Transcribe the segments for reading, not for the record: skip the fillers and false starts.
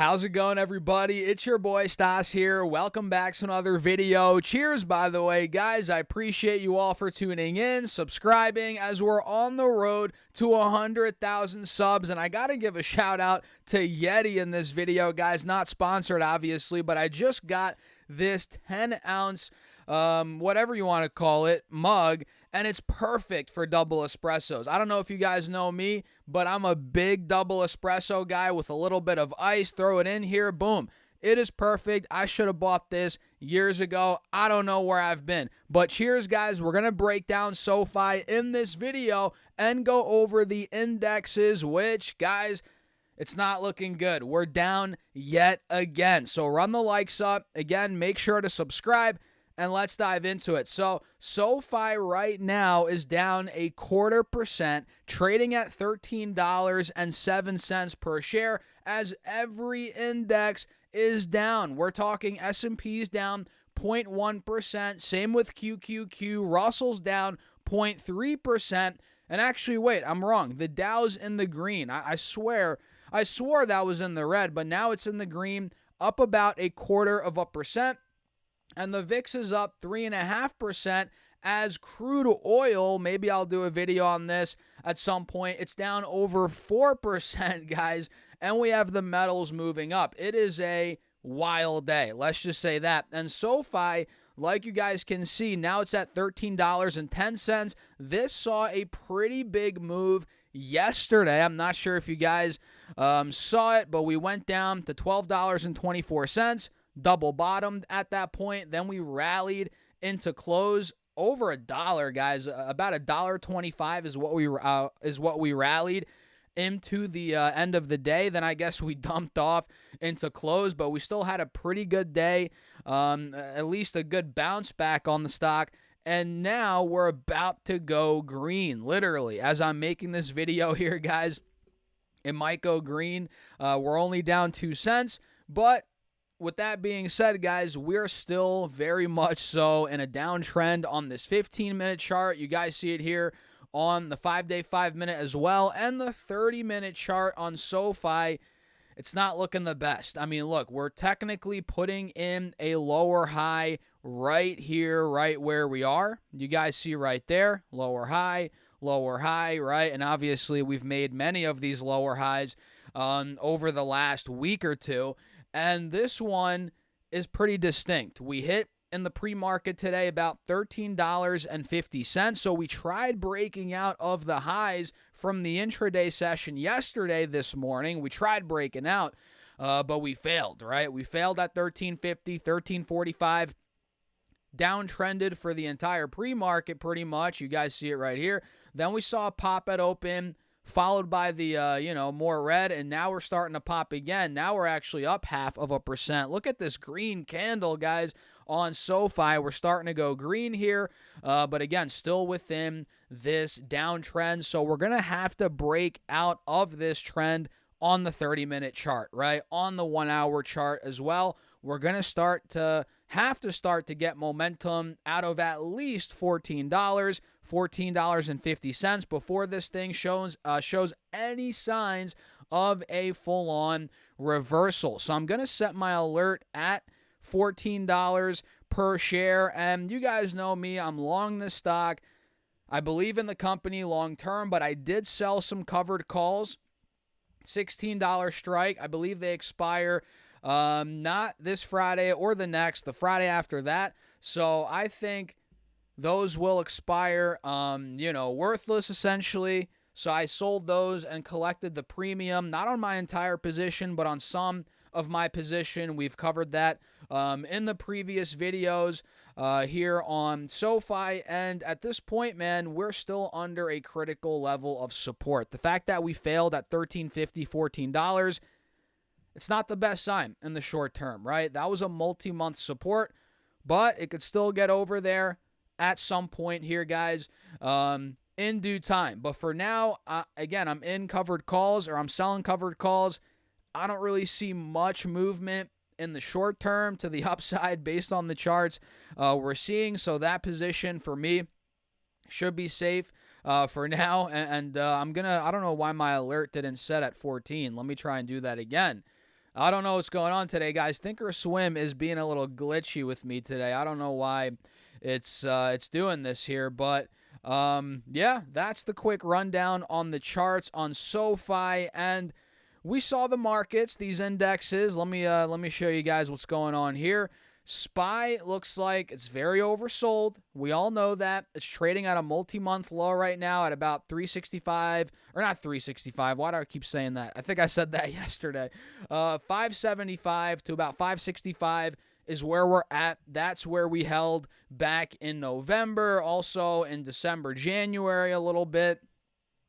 How's it going, everybody? It's your boy Stas here. Welcome back to another video. Cheers, by the way, guys. I appreciate you all for tuning in, subscribing, as we're on the road to 100,000 subs. And I got to give a shout out to Yeti in this video, guys. Not sponsored, obviously, but I just got this 10-ounce, whatever you want to call it, mug, and it's perfect for double espressos. I don't know if you guys know me, but I'm a big double espresso guy with a little bit of ice. Throw it in here, boom. It is perfect. I should have bought this years ago. I don't know where I've been. But cheers, guys. We're going to break down Sofi in this video and go over the indexes, which, guys, it's not looking good. We're down yet again. So run the likes up. Again, make sure to subscribe. And let's dive into it. So Sofi right now is down 0.25%, trading at $13.07 per share, as every index is down. We're talking S&P's down 0.1%. Same with QQQ. Russell's down 0.3%. And actually, wait, I'm wrong. The Dow's in the green. I swore that was in the red, but now it's in the green, up about 0.25%. And the VIX is up 3.5%, as crude oil, maybe I'll do a video on this at some point, it's down over 4%, guys, and we have the metals moving up. It is a wild day, let's just say that. And SoFi, like you guys can see, now it's at $13.10. This saw a pretty big move yesterday. I'm not sure if you guys saw it, but we went down to $12.24. Double bottomed at that point. Then we rallied into close over $1, guys. About $1.25 is what we rallied into the end of the day. Then I guess we dumped off into close, but we still had a pretty good day, at least a good bounce back on the stock. And now we're about to go green, literally. As I'm making this video here, guys, it might go green. We're only down 2 cents, but with that being said, guys, we're still very much so in a downtrend on this 15-minute chart. You guys see it here on the 5-day, 5-minute as well, and the 30-minute chart on SoFi. It's not looking the best. I mean, look, we're technically putting in a lower high right here, right where we are. You guys see right there, lower high, right? And obviously, we've made many of these lower highs over the last week or two. And this one is pretty distinct. We hit in the pre-market today about $13.50. So we tried breaking out of the highs from the intraday session yesterday this morning. We tried breaking out, but we failed, right? We failed at $13.50, $13.45. Downtrended for the entire pre-market pretty much. You guys see it right here. Then we saw a pop at open, followed by the, more red, and now we're starting to pop again. Now we're actually up 0.5%. Look at this green candle, guys, on SoFi. We're starting to go green here, but again, still within this downtrend. So we're going to have to break out of this trend on the 30-minute chart, right? On the 1-hour chart as well. We're going to have to start to get momentum out of at least $14.50 before this thing shows any signs of a full-on reversal. So I'm going to set my alert at $14 per share. And you guys know me, I'm long this stock. I believe in the company long term, but I did sell some covered calls. $16 strike. I believe they expire not this Friday or the next, the Friday after that. So I think those will expire, worthless essentially. So I sold those and collected the premium, not on my entire position, but on some of my position. We've covered that in the previous videos here on SoFi. And at this point, man, we're still under a critical level of support. The fact that we failed at $13.50, $14, it's not the best sign in the short term, right? That was a multi-month support, but it could still get over there at some point here, guys, in due time. But for now, again, I'm in covered calls, or I'm selling covered calls. I don't really see much movement in the short term to the upside based on the charts we're seeing. So that position for me should be safe for now. And I don't know why my alert didn't set at 14. Let me try and do that again. I don't know what's going on today, guys. Thinkorswim is being a little glitchy with me today. I don't know why it's doing this here, but yeah, that's the quick rundown on the charts on SoFi, and we saw the markets, these indexes. Let me show you guys what's going on here. SPY looks like it's very oversold. We all know that. It's trading at a multi-month low right now at about 365, or not 365. Why do I keep saying that? I think I said that yesterday. 575 to about 565 is where we're at. That's where we held back in November, also in December, January a little bit.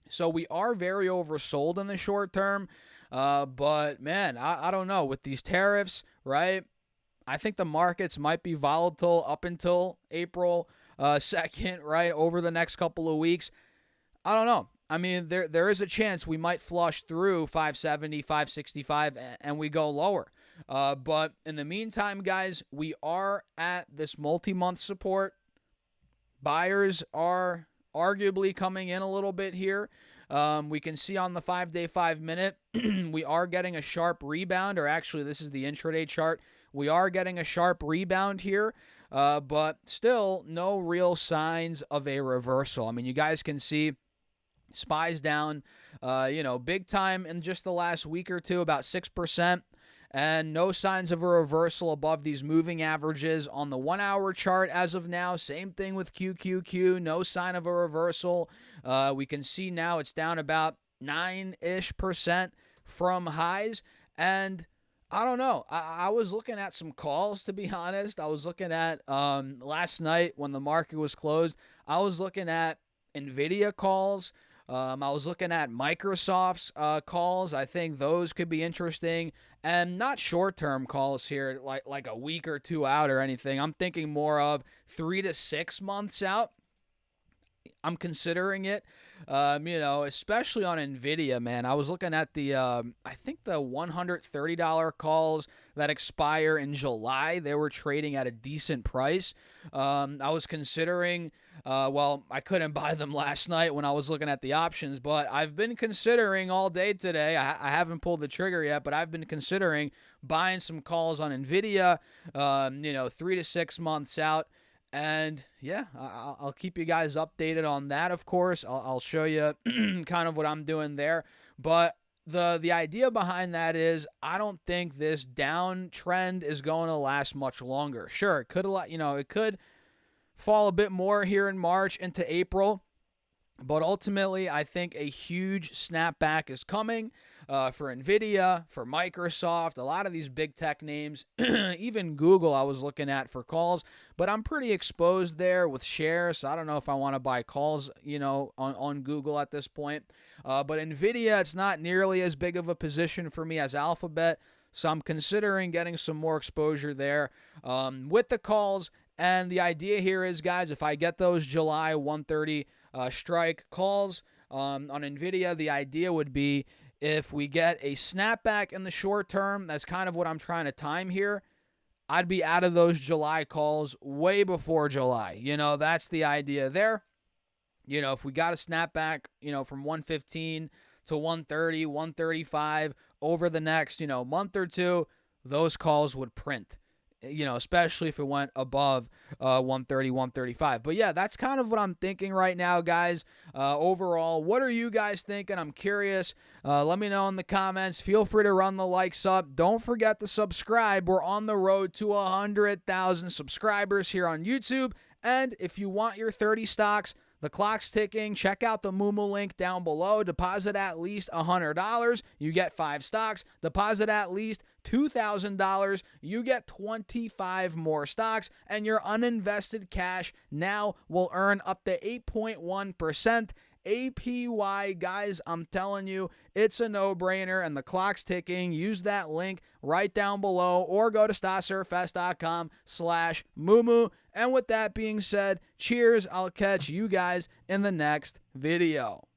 So we are very oversold in the short term. But man, I don't know. With these tariffs, right? I think the markets might be volatile up until April 2nd, right? Over the next couple of weeks. I don't know. I mean, there is a chance we might flush through 570, 565, and we go lower. But in the meantime, guys, we are at this multi-month support. Buyers are arguably coming in a little bit here. We can see on the 5-day, 5-minute, we are getting a sharp rebound, or actually this is the intraday chart. We are getting a sharp rebound here, but still no real signs of a reversal. I mean, you guys can see SPY's down, big time in just the last week or two, about 6%. And no signs of a reversal above these moving averages on the 1-hour chart as of now. Same thing with QQQ. No sign of a reversal. We can see now it's down about 9-ish% from highs. And I don't know. I was looking at some calls, to be honest. I was looking at last night when the market was closed. I was looking at NVIDIA calls. I was looking at Microsoft's calls. I think those could be interesting, and not short-term calls here, like a week or two out or anything. I'm thinking more of 3 to 6 months out. I'm considering it, especially on NVIDIA, man. I was looking at the, I think the $130 calls that expire in July. They were trading at a decent price. I was considering, I couldn't buy them last night when I was looking at the options, but I've been considering all day today. I haven't pulled the trigger yet, but I've been considering buying some calls on NVIDIA, 3 to 6 months out. And yeah, I'll keep you guys updated on that, of course. I'll show you kind of what I'm doing there. But the idea behind that is I don't think this downtrend is going to last much longer. Sure, it could fall a bit more here in March into April. But ultimately, I think a huge snapback is coming for NVIDIA, for Microsoft, a lot of these big tech names, even Google I was looking at for calls. But I'm pretty exposed there with shares, so I don't know if I want to buy calls, on Google at this point. But NVIDIA, it's not nearly as big of a position for me as Alphabet, so I'm considering getting some more exposure there with the calls. And the idea here is, guys, if I get those July 130 strike calls on NVIDIA, the idea would be if we get a snapback in the short term, that's kind of what I'm trying to time here, I'd be out of those July calls way before July. That's the idea there. If we got a snapback, from 115 to 130, 135 over the next, month or two, those calls would print. Especially if it went above 130, 135. But yeah, that's kind of what I'm thinking right now, guys. Overall, what are you guys thinking? I'm curious. Let me know in the comments. Feel free to run the likes up. Don't forget to subscribe. We're on the road to 100,000 subscribers here on YouTube. And if you want your 30 stocks, the clock's ticking. Check out the Moomoo link down below. Deposit at least $100. You get 5 stocks. Deposit at least $2,000. You get 25 more stocks. And your uninvested cash now will earn up to 8.1% APY. Guys, I'm telling you, it's a no-brainer, and the clock's ticking. Use that link right down below, or go to StarSurfS.com/Moomoo. And with that being said, cheers. I'll catch you guys in the next video.